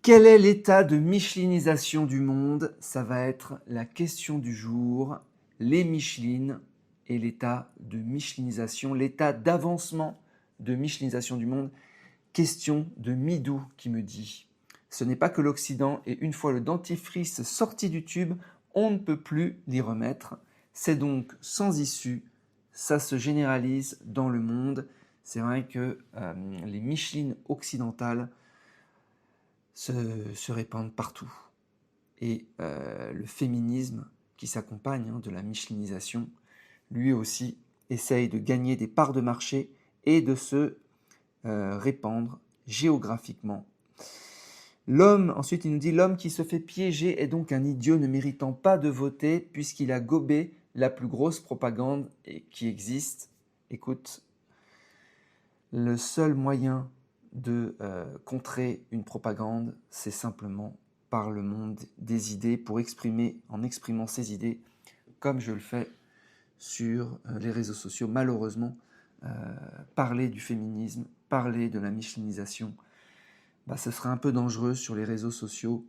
Quel est l'état de michelinisation du monde? Ça va être la question du jour. Les Michelines et l'état de michelinisation, l'état d'avancement de michelinisation du monde. Question de Midou qui me dit « Ce n'est pas que l'Occident et une fois le dentifrice sorti du tube, on ne peut plus l'y remettre. C'est donc sans issue, ça se généralise dans le monde. » C'est vrai que les Michelines occidentales se répandent partout. Et le féminisme qui s'accompagne de la michelinisation, lui aussi essaye de gagner des parts de marché et de se répandre géographiquement. L'homme, ensuite il nous dit, l'homme qui se fait piéger est donc un idiot ne méritant pas de voter puisqu'il a gobé la plus grosse propagande qui existe. Écoute, le seul moyen de contrer une propagande, c'est simplement par le monde des idées, en exprimant ses idées, comme je le fais sur les réseaux sociaux. Malheureusement, parler du féminisme, parler de la michelinisation, ce serait un peu dangereux sur les réseaux sociaux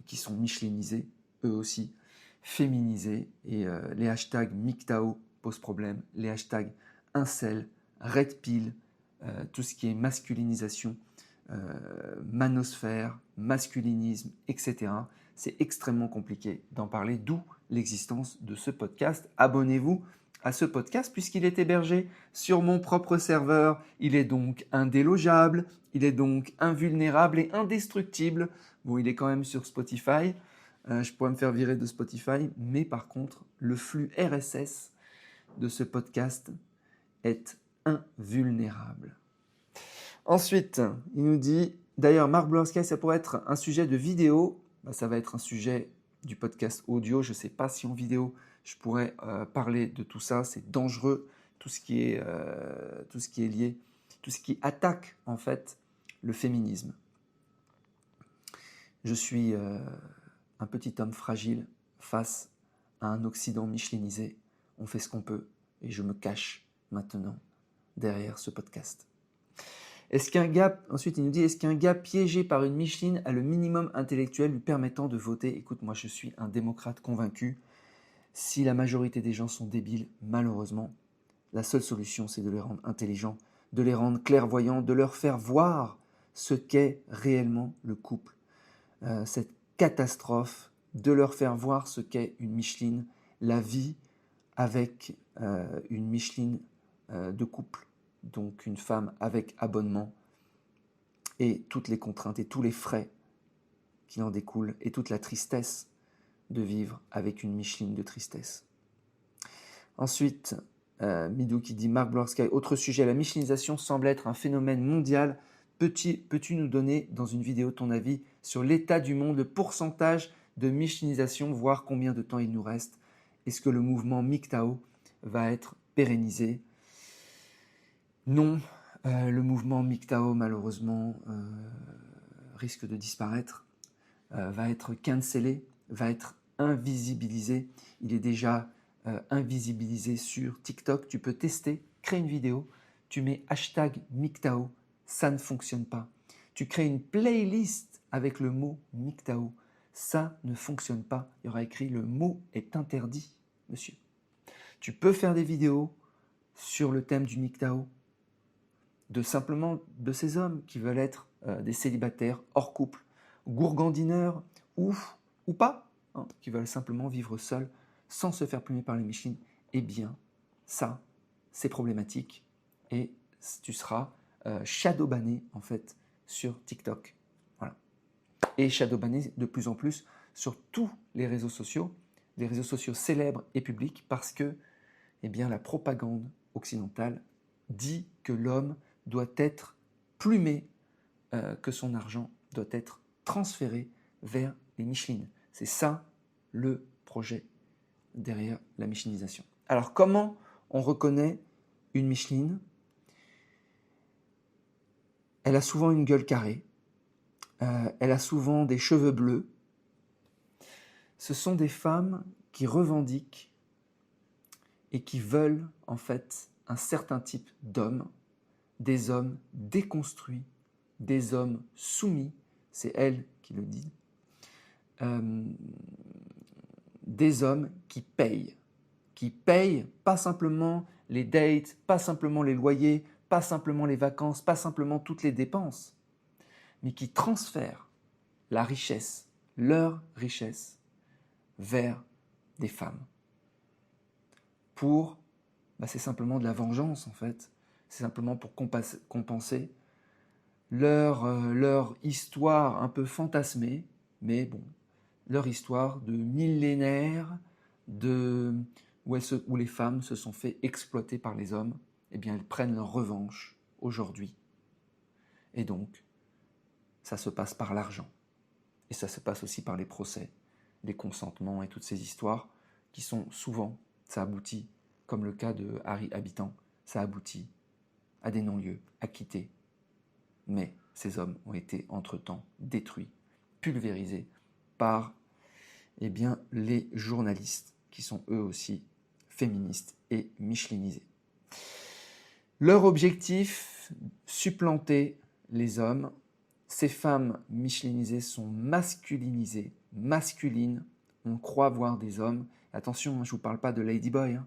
qui sont michelinisés, eux aussi, féminisés, et les hashtags MGTOW posent problème, les hashtags incel, red pill, tout ce qui est masculinisation, manosphère, masculinisme, etc. C'est extrêmement compliqué d'en parler, d'où l'existence de ce podcast. Abonnez-vous à ce podcast puisqu'il est hébergé sur mon propre serveur. Il est donc indélogeable, il est donc invulnérable et indestructible. Bon, il est quand même sur Spotify. Je pourrais me faire virer de Spotify, mais par contre, le flux RSS de ce podcast est invulnérable. Ensuite, il nous dit, d'ailleurs, Marc Blanskay, ça pourrait être un sujet de vidéo. Ça va être un sujet du podcast audio. Je ne sais pas si en vidéo, je pourrais parler de tout ça. C'est dangereux, tout ce qui est lié, tout ce qui attaque en fait le féminisme. Je suis un petit homme fragile face à un Occident michelinisé. On fait ce qu'on peut et je me cache maintenant derrière ce podcast. Ensuite, il nous dit, est-ce qu'un gars piégé par une Micheline a le minimum intellectuel lui permettant de voter? Écoute, moi je suis un démocrate convaincu. Si la majorité des gens sont débiles, malheureusement, la seule solution, c'est de les rendre intelligents, de les rendre clairvoyants, de leur faire voir ce qu'est réellement le couple. Cette catastrophe, de leur faire voir ce qu'est une Micheline, la vie avec une Micheline de couple, donc une femme avec abonnement, et toutes les contraintes et tous les frais qui en découlent, et toute la tristesse de vivre avec une Micheline de tristesse. Ensuite, Midou qui dit, Marc Blanskay, autre sujet, la michelinisation semble être un phénomène mondial. Peux-tu nous donner dans une vidéo ton avis sur l'état du monde, le pourcentage de michelinisation, voir combien de temps il nous reste? Est-ce que le mouvement MGTOW va être pérennisé? Non, le mouvement MGTOW, malheureusement, risque de disparaître, va être cancellé, va être invisibilisé. Il est déjà invisibilisé sur TikTok. Tu peux tester, créer une vidéo, tu mets hashtag MGTOW, ça ne fonctionne pas. Tu crées une playlist avec le mot MGTOW, ça ne fonctionne pas. Il y aura écrit le mot est interdit, monsieur. Tu peux faire des vidéos sur le thème du MGTOW, simplement de ces hommes qui veulent être des célibataires hors couple, gourgandineurs ou pas, qui veulent simplement vivre seuls sans se faire plumer par les Michelines. Eh bien, ça, c'est problématique et tu seras shadowbanné en fait sur TikTok. Voilà. Et shadowbanné de plus en plus sur tous les réseaux sociaux célèbres et publics parce que la propagande occidentale dit que l'homme doit être plumé, que son argent doit être transféré vers les Michelines. C'est ça le projet derrière la michelinisation. Alors comment on reconnaît une Micheline? Elle a souvent une gueule carrée, elle a souvent des cheveux bleus. Ce sont des femmes qui revendiquent et qui veulent en fait un certain type d'hommes, des hommes déconstruits, des hommes soumis. c'est elle qui le dit, des hommes qui payent pas simplement les dates, pas simplement les loyers, pas simplement les vacances, pas simplement toutes les dépenses, mais qui transfèrent la richesse, leur richesse, vers des femmes. C'est simplement de la vengeance en fait, c'est simplement pour compenser leur histoire un peu fantasmée, mais bon, leur histoire de millénaires où les femmes se sont fait exploiter par les hommes, eh bien elles prennent leur revanche aujourd'hui. Et donc, ça se passe par l'argent. Et ça se passe aussi par les procès, les consentements et toutes ces histoires qui sont souvent, ça aboutit, comme le cas de Harry Habitant, ça aboutit à des non-lieux, acquittés. Mais ces hommes ont été entre-temps détruits, pulvérisés par les journalistes qui sont eux aussi féministes et michelinisés. Leur objectif, supplanter les hommes. Ces femmes michelinisées sont masculinisées, masculines. On croit voir des hommes. Attention, je ne vous parle pas de ladyboy,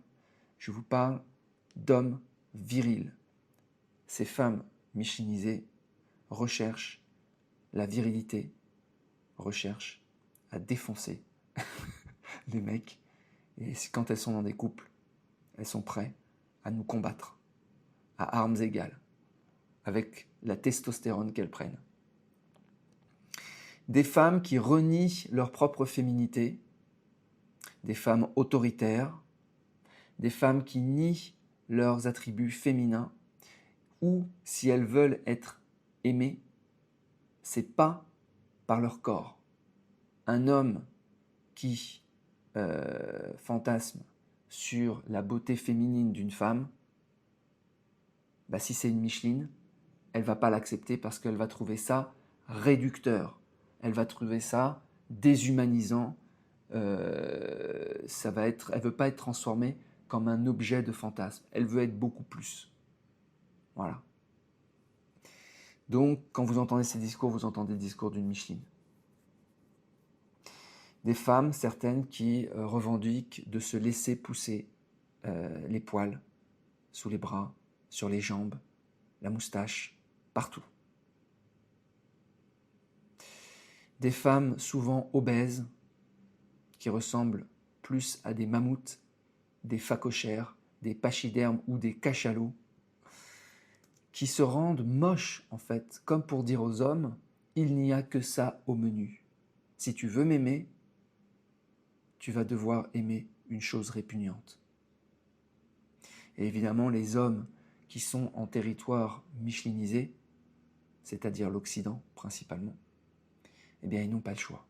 je vous parle d'hommes virils. Ces femmes michelinisées recherchent la virilité, recherchent à défoncer les mecs. Et quand elles sont dans des couples, elles sont prêtes à nous combattre, à armes égales, avec la testostérone qu'elles prennent. Des femmes qui renient leur propre féminité, des femmes autoritaires, des femmes qui nient leurs attributs féminins, ou si elles veulent être aimées, c'est pas par leur corps. Un homme qui fantasme sur la beauté féminine d'une femme, si c'est une Micheline, elle va pas l'accepter parce qu'elle va trouver ça réducteur. Elle va trouver ça déshumanisant. Elle veut pas être transformée comme un objet de fantasme. Elle veut être beaucoup plus. Voilà. Donc, quand vous entendez ces discours, vous entendez le discours d'une Micheline. Des femmes, certaines, qui revendiquent de se laisser pousser les poils sous les bras, sur les jambes, la moustache, partout. Des femmes souvent obèses, qui ressemblent plus à des mammouths, des phacochères, des pachydermes ou des cachalots, qui se rendent moches, en fait, comme pour dire aux hommes, il n'y a que ça au menu. Si tu veux m'aimer, tu vas devoir aimer une chose répugnante. Et évidemment, les hommes qui sont en territoire michelinisé, c'est-à-dire l'Occident principalement, ils n'ont pas le choix.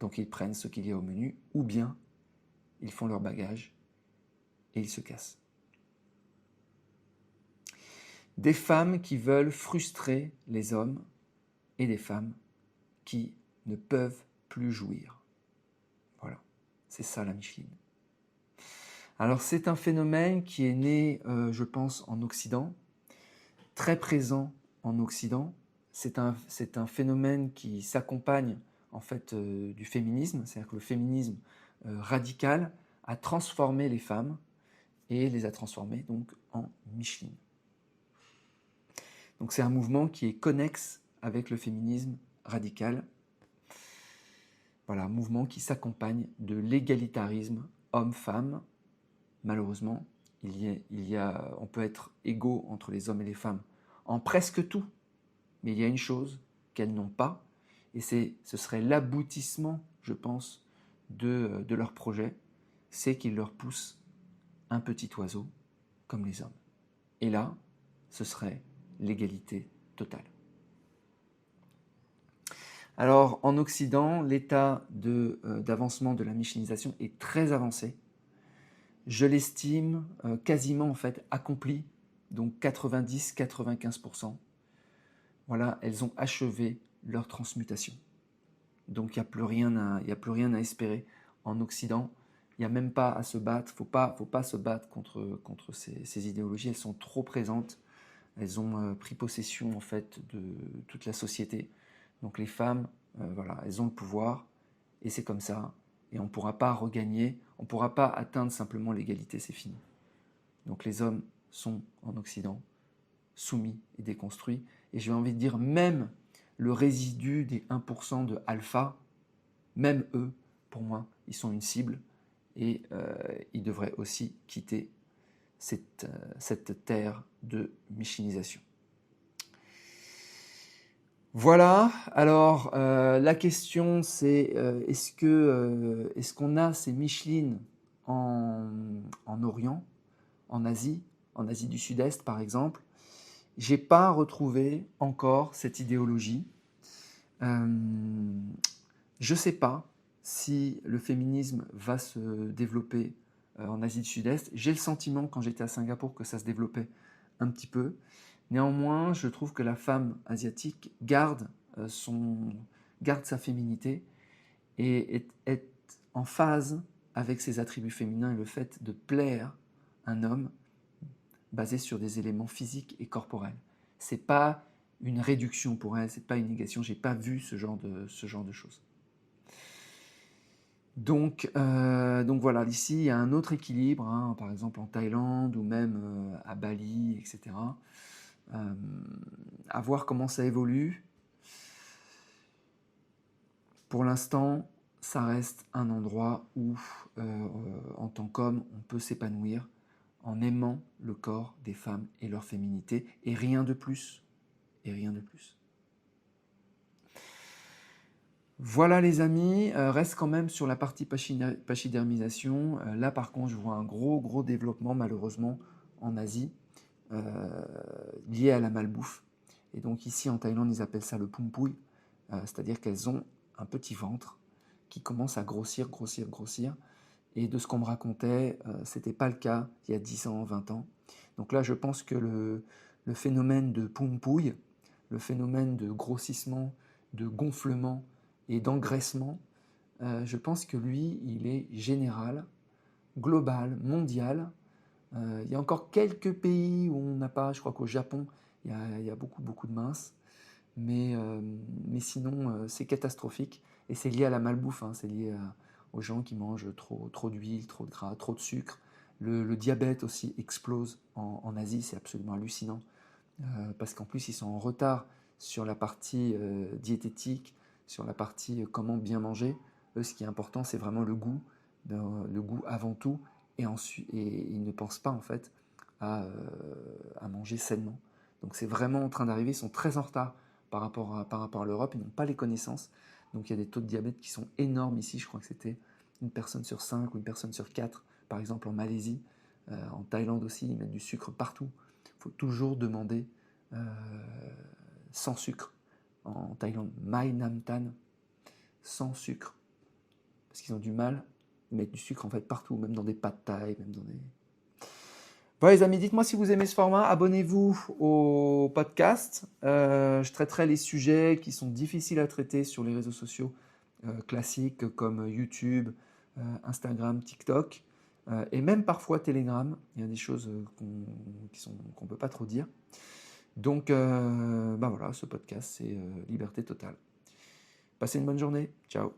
Donc ils prennent ce qu'il y a au menu, ou bien ils font leur bagage et ils se cassent. Des femmes qui veulent frustrer les hommes et des femmes qui ne peuvent plus jouir. Voilà, c'est ça la Micheline. Alors c'est un phénomène qui est né, je pense, en Occident, très présent en Occident. C'est un phénomène qui s'accompagne en fait du féminisme, c'est-à-dire que le féminisme radical a transformé les femmes et les a transformées donc en Micheline. Donc c'est un mouvement qui est connexe avec le féminisme radical. Voilà, un mouvement qui s'accompagne de l'égalitarisme homme-femme. Malheureusement, on peut être égaux entre les hommes et les femmes en presque tout, mais il y a une chose qu'elles n'ont pas, et ce serait l'aboutissement, je pense, de leur projet, c'est qu'ils leur poussent un petit oiseau comme les hommes. Et là, ce serait l'égalité totale. Alors, en Occident, l'état d'avancement de la michelinisation est très avancé. Je l'estime quasiment en fait accompli, donc 90-95%. Voilà, elles ont achevé leur transmutation. Donc il n'y a plus rien à espérer en Occident. Il n'y a même pas à se battre. Faut pas se battre contre ces idéologies. Elles sont trop présentes. Elles ont pris possession en fait de toute la société. Donc les femmes, voilà, elles ont le pouvoir, et c'est comme ça, et on ne pourra pas regagner, on ne pourra pas atteindre simplement l'égalité, c'est fini. Donc les hommes sont en Occident soumis et déconstruits, et j'ai envie de dire même le résidu des 1% de alpha, même eux, pour moi, ils sont une cible, et ils devraient aussi quitter cette terre de michinisation. Voilà, alors la question c'est est-ce qu'on a ces Michelin en Orient, en Asie du Sud-Est par exemple. J'ai pas retrouvé encore cette idéologie. Je sais pas si le féminisme va se développer en Asie du Sud-Est. J'ai le sentiment quand j'étais à Singapour que ça se développait un petit peu. Néanmoins, je trouve que la femme asiatique garde sa féminité et est en phase avec ses attributs féminins et le fait de plaire un homme basé sur des éléments physiques et corporels. C'est pas une réduction pour elle, c'est pas une négation. J'ai pas vu ce genre de choses. Donc voilà, ici il y a un autre équilibre, hein, par exemple en Thaïlande ou même à Bali, etc. À voir comment ça évolue. Pour l'instant, ça reste un endroit où, en tant qu'homme, on peut s'épanouir en aimant le corps des femmes et leur féminité, et rien de plus. Et rien de plus. Voilà les amis, reste quand même sur la partie pachydermisation. Là par contre, je vois un gros développement malheureusement en Asie, lié à la malbouffe. Et donc ici en Thaïlande, ils appellent ça le pumpuy, c'est-à-dire qu'elles ont un petit ventre qui commence à grossir. Et de ce qu'on me racontait, c'était pas le cas il y a 10 ans, 20 ans. Donc là, je pense que le phénomène de pumpuy, le phénomène de grossissement, de gonflement et d'engraissement, je pense que lui, il est général, global, mondial. Il y a encore quelques pays où on n'a pas, je crois qu'au Japon, il y a beaucoup de minces, mais sinon, c'est catastrophique. Et c'est lié à la malbouffe, hein, c'est lié aux gens qui mangent trop d'huile, trop de gras, trop de sucre. Le diabète aussi explose en Asie, c'est absolument hallucinant. Parce qu'en plus, ils sont en retard sur la partie diététique, sur la partie comment bien manger. Eux, ce qui est important, c'est vraiment le goût avant tout, et ils ne pensent pas en fait à manger sainement. Donc c'est vraiment en train d'arriver, ils sont très en retard par rapport à l'Europe, ils n'ont pas les connaissances. Donc il y a des taux de diabète qui sont énormes ici, je crois que c'était une personne sur 5 ou une personne sur 4, par exemple en Malaisie. En Thaïlande aussi, ils mettent du sucre partout. Il faut toujours demander sans sucre. En Thaïlande, Mai Nam Tan, sans sucre. Parce qu'ils ont du mal, ils mettent du sucre en fait partout, même dans des pâtes thaï, même dans des... Voilà les amis, dites-moi si vous aimez ce format, abonnez-vous au podcast. Je traiterai les sujets qui sont difficiles à traiter sur les réseaux sociaux classiques comme YouTube, Instagram, TikTok, et même parfois Telegram. Il y a des choses qu'on ne peut pas trop dire. Donc ben voilà, ce podcast, c'est liberté totale. Passez une bonne journée. Ciao.